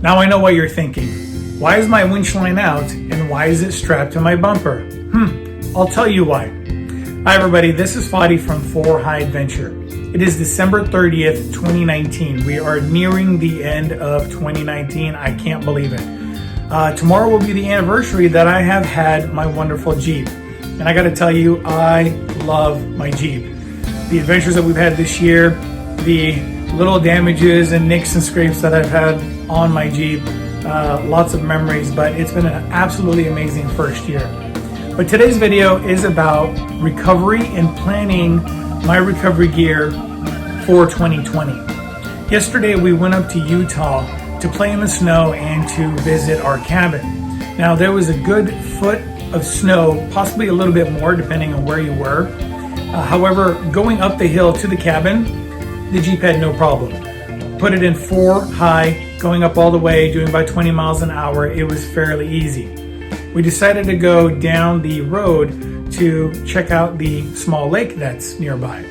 Now I know what you're thinking. Why is my winch line out and why is it strapped to my bumper? I'll tell you why. Hi everybody, this is Fadi from 4 High Adventure. It is December 30th, 2019. We are nearing the end of 2019. I can't believe it. Tomorrow will be the anniversary that I have had my wonderful Jeep. And I gotta tell you, I love my Jeep. The adventures that we've had this year, the little damages and nicks and scrapes that I've had on my Jeep, lots of memories, but it's been an absolutely amazing first year. But today's video is about recovery and planning my recovery gear for 2020. Yesterday we went up to Utah to play in the snow and to visit our cabin. Now there was a good foot of snow, possibly a little bit more depending on where you were. However, going up the hill to the cabin, the Jeep had no problem. Put it in 4 high, going up all the way, doing about 20 miles an hour, it was fairly easy. We decided to go down the road to check out the small lake that's nearby.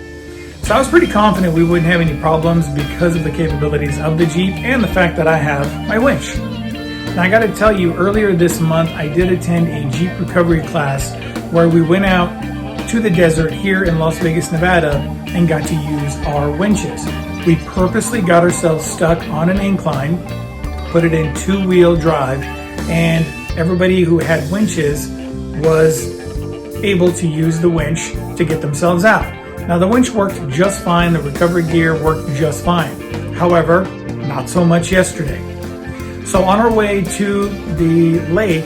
So I was pretty confident we wouldn't have any problems because of the capabilities of the Jeep and the fact that I have my winch. Now I gotta tell you, earlier this month I did attend a Jeep recovery class where we went out to the desert here in Las Vegas, Nevada and got to use our winches. We purposely got ourselves stuck on an incline, put it in 2-wheel drive, and everybody who had winches was able to use the winch to get themselves out. Now the winch worked just fine, the recovery gear worked just fine. However, not so much yesterday. So on our way to the lake,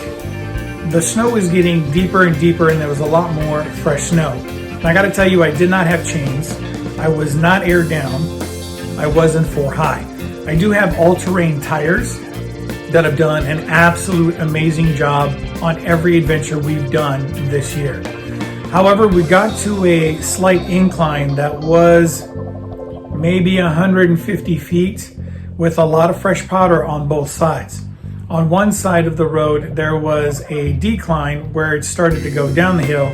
the snow was getting deeper and deeper and there was a lot more fresh snow. And I gotta tell you, I did not have chains. I was not aired down. I was in 4 high. I do have all-terrain tires that have done an absolute amazing job on every adventure we've done this year. However, we got to a slight incline that was maybe 150 feet with a lot of fresh powder on both sides. On one side of the road, there was a decline where it started to go down the hill.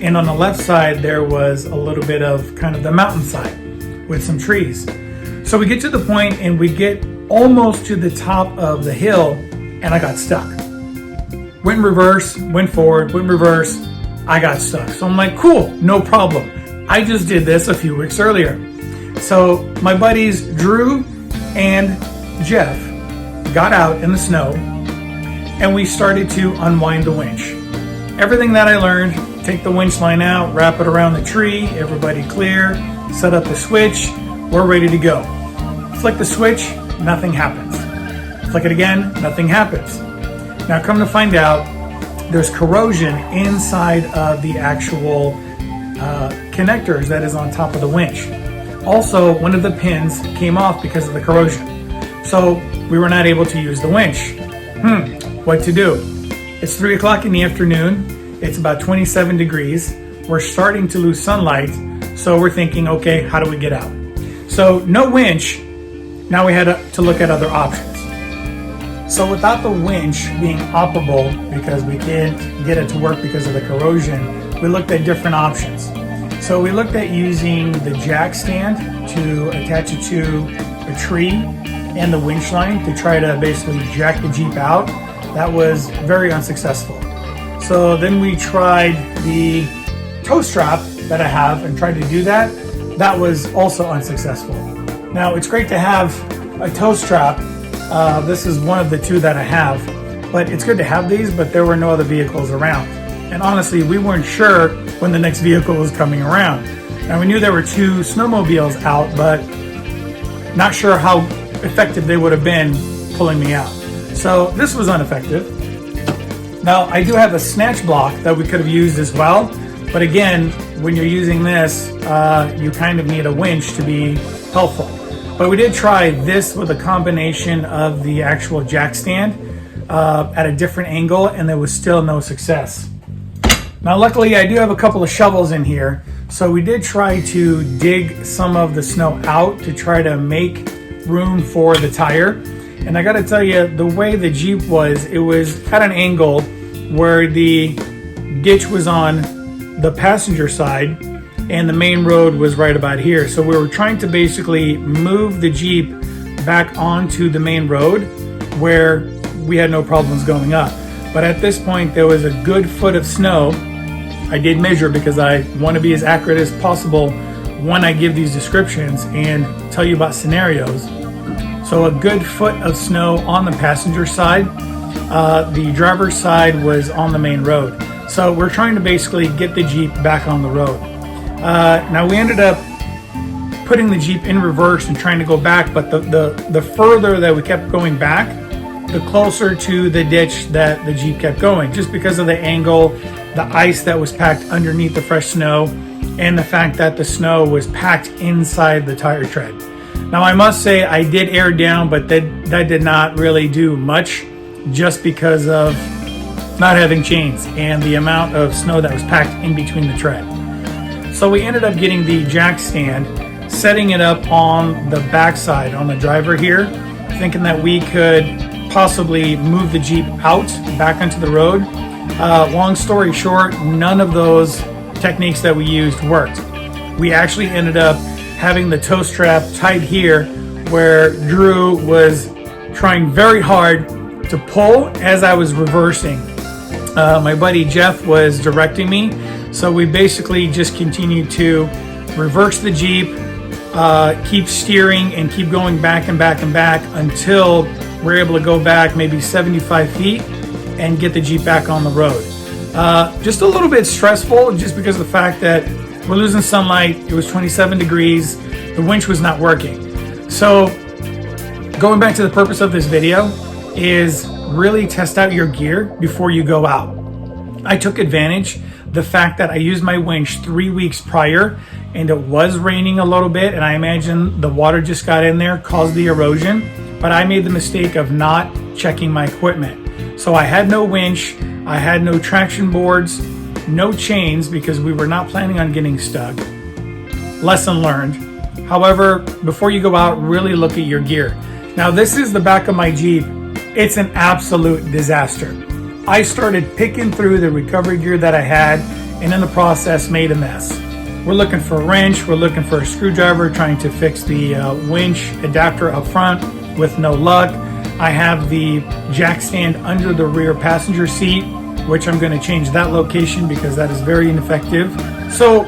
And on the left side, there was a little bit of kind of the mountainside with some trees. So we get to the point and we get almost to the top of the hill and I got stuck. Went in reverse, went forward, went in reverse, I got stuck. So I'm like, cool, no problem. I just did this a few weeks earlier. So my buddies Drew and Jeff got out in the snow and we started to unwind the winch. Everything that I learned, take the winch line out, wrap it around the tree, everybody clear, set up the switch, we're ready to go. Flick the switch, nothing happens. Flick it again, nothing happens. Now come to find out, there's corrosion inside of the actual connectors that is on top of the winch. Also, one of the pins came off because of the corrosion. So we were not able to use the winch. What to do? It's 3 o'clock in the afternoon. It's about 27 degrees. We're starting to lose sunlight. So we're thinking, okay, how do we get out? So no winch. Now we had to look at other options. So without the winch being operable, because we can't get it to work because of the corrosion, we looked at different options. So we looked at using the jack stand to attach it to a tree and the winch line to try to basically jack the Jeep out. That was very unsuccessful. So then we tried the tow strap that I have and tried to do that. That was also unsuccessful. Now it's great to have a tow strap. This is one of the 2 that I have, but it's good to have these, but there were no other vehicles around. And honestly, we weren't sure when the next vehicle was coming around. Now we knew there were 2 snowmobiles out, but not sure how effective they would have been pulling me out. So this was ineffective. Now I do have a snatch block that we could have used as well, but again, when you're using this, you kind of need a winch to be helpful. But we did try this with a combination of the actual jack stand at a different angle, and there was still no success. Now luckily I do have a couple of shovels in here, so we did try to dig some of the snow out to try to make room for the tire. And I gotta tell you, the way the Jeep was, it was at an angle where the ditch was on the passenger side and the main road was right about here. So we were trying to basically move the Jeep back onto the main road where we had no problems going up. But at this point, there was a good foot of snow. I did measure because I want to be as accurate as possible when I give these descriptions and tell you about scenarios. So a good foot of snow on the passenger side. The driver's side was on the main road. So we're trying to basically get the Jeep back on the road. Now we ended up putting the Jeep in reverse and trying to go back, but the further that we kept going back, the closer to the ditch that the Jeep kept going, just because of the angle, the ice that was packed underneath the fresh snow, and the fact that the snow was packed inside the tire tread. Now I must say I did air down, but that did not really do much, just because of not having chains and the amount of snow that was packed in between the tread. So we ended up getting the jack stand, setting it up on the backside on the driver here, thinking that we could possibly move the Jeep out back onto the road. Long story short, none of those techniques that we used worked. We actually ended up having the tow strap tied here, where Drew was trying very hard to pull as I was reversing. My buddy Jeff was directing me, so we basically just continued to reverse the Jeep, keep steering and keep going back and back and back until we're able to go back maybe 75 feet and get the Jeep back on the road. Just a little bit stressful, just because of the fact that we're losing sunlight. It was 27 degrees. The winch was not working. So going back to the purpose of this video is really test out your gear before you go out. I took advantage the fact that I used my winch 3 weeks prior, and it was raining a little bit, and I imagine the water just got in there, caused the erosion, but I made the mistake of not checking my equipment. So I had no winch, I had no traction boards, no chains, because we were not planning on getting stuck. Lesson learned. However, before you go out, really look at your gear. Now this is the back of my Jeep. It's an absolute disaster. I started picking through the recovery gear that I had, and in the process made a mess. We're looking for a wrench, we're looking for a screwdriver, trying to fix the winch adapter up front with no luck. I have the jack stand under the rear passenger seat, which I'm going to change that location because that is very ineffective. So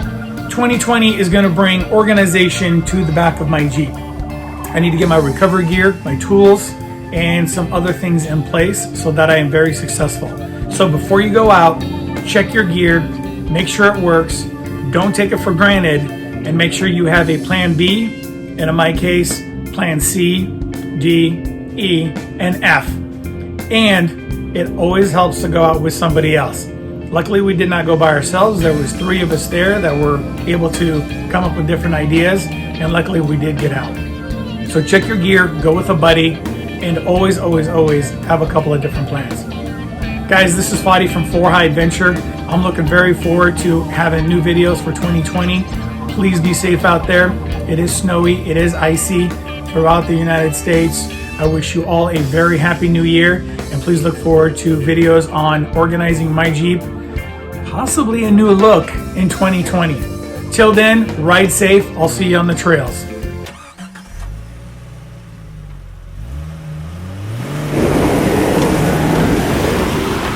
2020 is going to bring organization to the back of my Jeep. I need to get my recovery gear, my tools, and some other things in place so that I am very successful. So before you go out, check your gear, make sure it works, don't take it for granted, and make sure you have a plan B, and in my case, plan C, D, E, and F. And it always helps to go out with somebody else. Luckily, we did not go by ourselves. There was 3 of us there that were able to come up with different ideas, and luckily we did get out. So check your gear, go with a buddy, and always, always, always have a couple of different plans. Guys, this is Fadi from 4 High Adventure. I'm looking very forward to having new videos for 2020. Please be safe out there. It is snowy, it is icy throughout the United States. I wish you all a very happy new year, and please look forward to videos on organizing my Jeep, possibly a new look in 2020. Till then, ride safe. I'll see you on the trails.